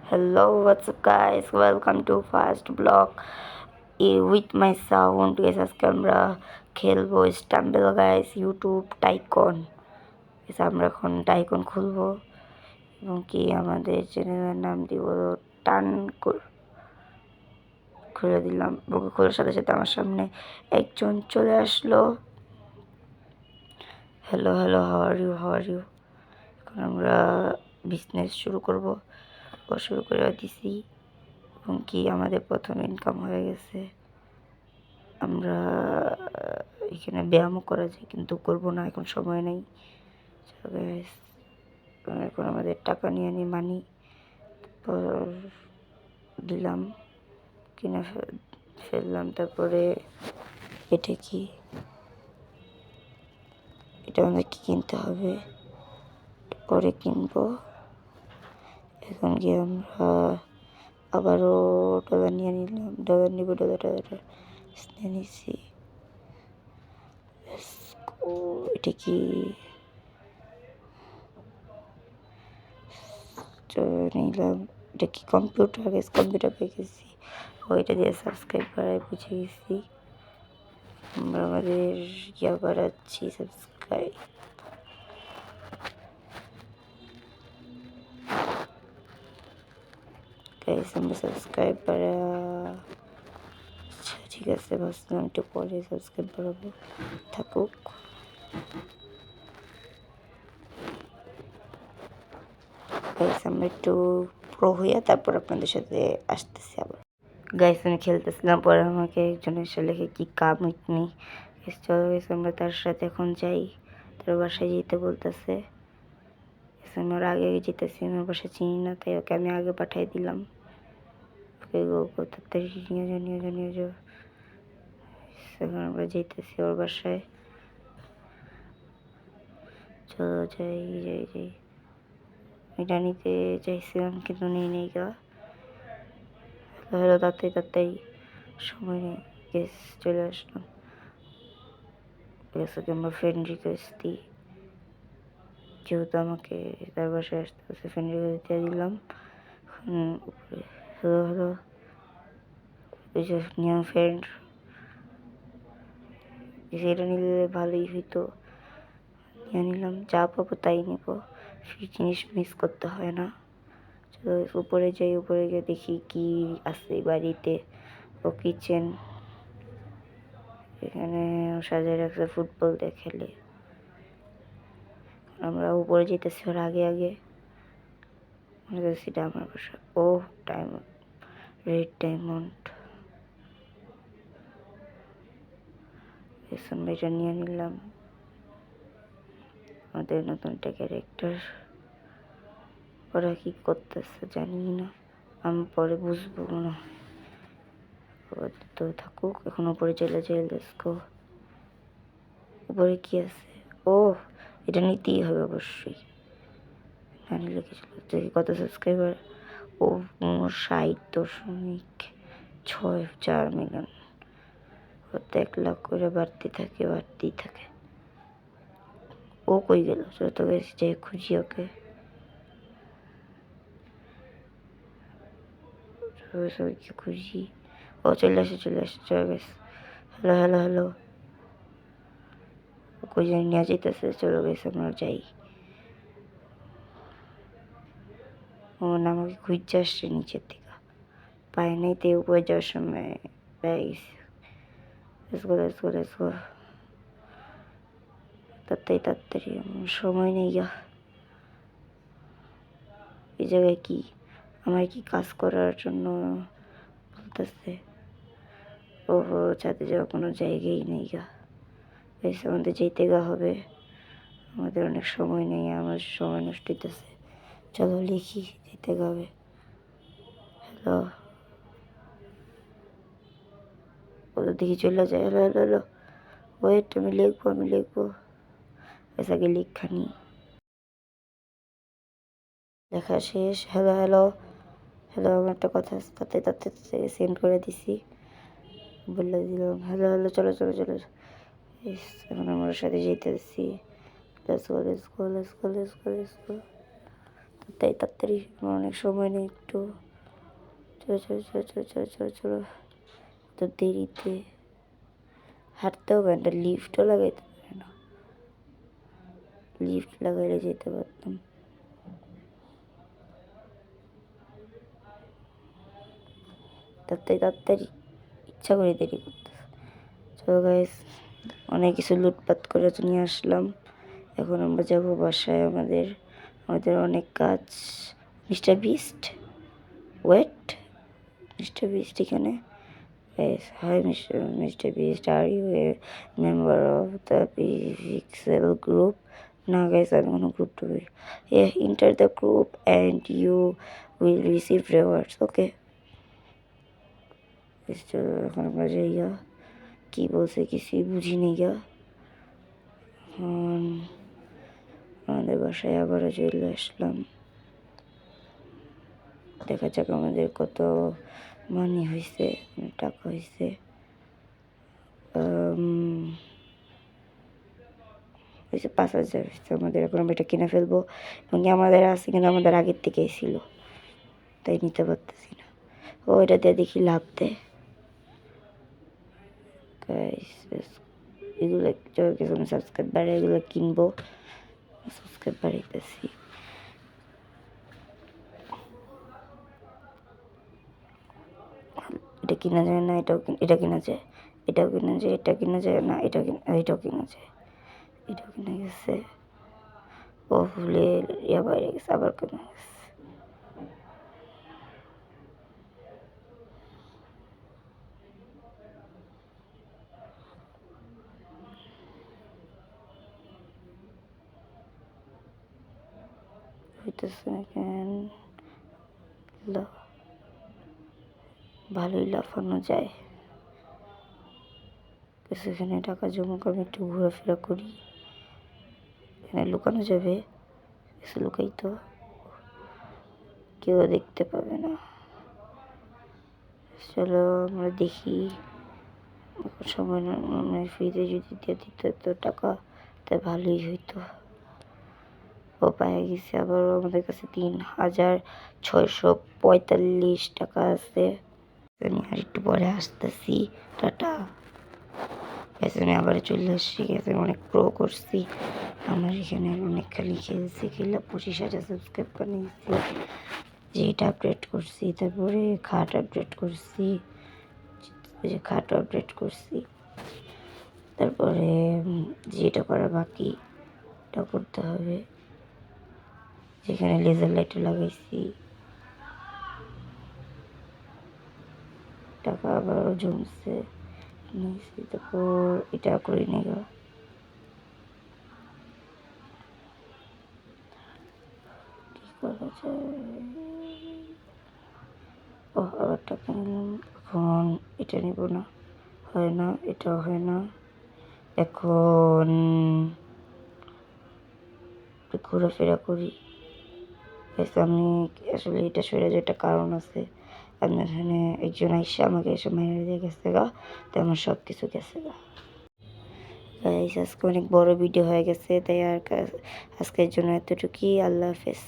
Hello, what's up, guys? Welcome to Fast Blog with my sound. Yes, আমরা খেলবো স্টাম্বেল guys YouTube tycoon. S আমরা এখন tycoon খুলবো এবং কি আমাদের চ্যানেলের নাম দিব টান খুলে দিলাম। বুকে খোলার সাথে সাথে আমার সামনে একজন চলে আসলো। Hello hello, how are you. এখন আমরা বিজনেস শুরু করবো, শুরু করে দিছি এবং কি আমাদের প্রথম ইনকাম হয়ে গেছে। আমরা এখানে ব্যায়ামও করা যায় কিন্তু করবো না, এখন সময় নেই। এখন আমাদের টাকা নিয়ে নিই, মানি দিলাম, কিনে ফেললাম। তারপরে এটা কি, এটা আমাদেরকে কিনতে হবে, পরে কিনবো। এখন গিয়ে আমরা আবারও ডলার নিয়ে নিলাম, ডলার নিব, ডলারটা নিয়ে নিছি। এটা কি নিলাম, এটা কি কম্পিউটার, কম্পিউটার পেয়ে গেছি। ওইটা দিয়ে সাবস্ক্রাইব করাই বুঝে গেছি। আমরা আমাদের ইয়া বাড়াচ্ছি, সাবস্ক্রাইব। গাইস আমরা সাবস্ক্রাইব বাড়া, আচ্ছা ঠিক আছে, ভাবছিলাম একটু পরে সাবস্ক্রাইব বাড়াবো, থাকুক। গাইস আমরা একটু প্রো হইয়া তারপর আপনাদের সাথে আসতেছি আবার। গাইস আমি খেলতেছিলাম, পরে আমাকে একজন এসে লেখে কি কাম ইতনি। চলো গাইস আমরা তার সাথে এখন যাই, তার বাসায় যেতে বলতেছে। আমার আগে যেতেছি, আমার বাসায় চিনি না, তাই ওকে আমি আগে পাঠাই দিলাম। ওকে তাড়াতাড়ি নিয়ে যাও। এখন আমরা যেতেছি ওর বাসায়। চলো যাই। এটা নিতে চাইছিলাম কিন্তু নেই গা। হলো তাড়াতাড়ি, সময় নেই। গেস চলে আসলাম। ওকে আমরা ফ্রেন্ড রিকোয়েস্ট দিই, যেহেতু আমাকে তার বাসায় আসতে হচ্ছে, ফ্রেন্ড রিকোয়েস্ট দিয়ে দিলাম। হলো নিউ ফ্রেন্ড, যেটা নিলে ভালোই হইতো, নিয়ে নিলাম। যা পাবো তাই নিব, ফ্রি জিনিস মিস করতে হয় না। চলো উপরে যাই, উপরে গিয়ে দেখি কি আছে বাড়িতে। ও কিচেন, এখানে সাজিয়ে রাখছে ফুটবল খেলে। আমরা উপরে যেতেছি ওর আগে মনে করছি এটা আমার বাসা। ও ডায়মন্ড, রেড ডায়মন্ড, আমরা এটা নিয়ে নিলাম। আমাদের নতুন একটা ক্যারেক্টার, ওরা কি করতেছে জানি না, আমি পরে বুঝবো না, তো থাকুক। এখন উপরে চলে যাই, লেটস গো। উপরে কি আছে? ও এটা নিতেই হবে অবশ্যই, না নিলে কিছু দেখি কত সাবস্ক্রাইবার। ও 60.64 মিলিয়ন, কত 1 লাখ করে বাড়তেই থাকে। ও কই গেল? যত গেছে যে খুঁজি ওকে, সবাইকে খুঁজি। ও চলে আসে, চলে গেছে। হ্যালো, কই জানি নিয়ে যেতেছে, চলে গেছে, আমরা যাই। ও না আমাকে খুঁজতে আসছে নিচের দিকে, পায় নাই, তে উপরে যাওয়ার সময় পেয়ে গেছি। Let's go. তাড়াতাড়ি, সময় নেই গা। এই জায়গায় কি আমার কি কাজ করার জন্য বলতেছে? ওহো, ছাদে যাওয়ার কোনো জায়গাই নেই গা। বেশ আমাদের যেতে গা হবে, আমাদের অনেক সময় নেই, আমার সময় নষ্ট হইতেছে। চলো লিখি, যেতে হবে। হ্যালো, ওদের দিকে চলে যায়। হ্যালো, ওয়েট, আমি লিখবো। আগে লিখানি লেখা শেষ। হ্যালো, আমার একটা কথা আছে, তাতে সেন্ড করে দিছি, বলে দিলাম। হ্যালো, চলো। এখন আমার সাথে যেতেছি। Let's go. তাই তাড়াতাড়ি আমার অনেক সময় নেই একটু। চলো চলো চলো চলো চলো চলো চলো, তো দেরিতে হাঁটতেও পারে না, লিফটও লাগাইতে পারে না, লিফট লাগাইলে যেতে পারতাম। তাড়াতাড়ি তাড়াতাড়ি ইচ্ছা করে দেরি করতেছে। চলো গাইস, অনেক কিছু লুটপাট করে তো নিয়ে আসলাম। এখন আমরা যাবো বাসায়। আমাদের অনেক কাজ। Mister Beast, wait, Mister Beast এখানে। Yes, hi Mr. Beast, are you a member of the Pixel group? No guys, I don't want to group to be. Yeah, enter the group and you will receive rewards. Okay. এখন আমরা যাইয়া কি বলছে কিছুই বুঝি নেই গা। আমাদের বাসায় আবারও চলে আসলাম। দেখা যাক আমাদের কত মানি হয়েছে, টাকা হয়েছে। হয়েছে 5,000 হয়েছে আমাদের। এখন আমরা এটা কিনে ফেলবো, এবং আমাদের আছে কিন্তু আমাদের আগের থেকেই ছিল, তাই নিতে পারতেছি না। ও এটা দিয়ে দেখি লাভ দেয়। এগুলো কিছু সাবস্ক্রাইব বাড়ে, এগুলো কিনবো, সাবস্ক্রাইব বাড়াইতেছি। এটা কিনা যায় না, এটা কিনা যায়, এটাও কিনা যায়, এটা কিনা যায় না, এটাও কিনা যায়, এটাও কিনা গেছে। ও ভুলে বাইরে গেছে, আবার কিনা গেছে। ভালোই লাফানো যায়। এখানে টাকা জমা করে একটু ঘোরাফেরা করি। এখানে লুকানো যাবে, লুকাই তো কেউ দেখতে পাবে না। চলো আমরা দেখি, সময় ফ্রিতে যদি দিয়ে দিত তো টাকা, তাই ভালোই হইতো। ও পায়ে গেছে। আবারও আমাদের কাছে 3,645 টাকা আছে। আমি আর একটু পরে আসতেছি, টাটা। আমি আবার চলে আসছি, অনেক প্রো করছি। আমার এখানে অনেক খালি খেলছি, খেলে 25,000 সাবস্ক্রাইব বানিয়েছি। যেটা আপডেট করছি, তারপরে খাট আপডেট করছি, খাট আপডেট করছি, তারপরে যেটা করা বাকি এটা করতে হবে। যেখানে লেজার লাইটও লাগাইছি, টাকা আবারও জমছে। তারপর এটা করি নি গা, কি করা যায়। ও আবার টাকা নিলাম, এখন এটা নিব না, হয় না, এটাও হয় না। এখন ঘোরাফেরা করি। আমি আসলে এটা সরে যে একটা কারণ আছে। আমি এখানে একজন আইসা আমাকে এসে মেরে দিয়ে গেছে গা, তো আমার সব কিছু গেছে গা। আজকে অনেক বড় ভিডিও হয়ে গেছে, তাই আর আজকের জন্য এতটুকুই। আল্লাহ হাফেজ।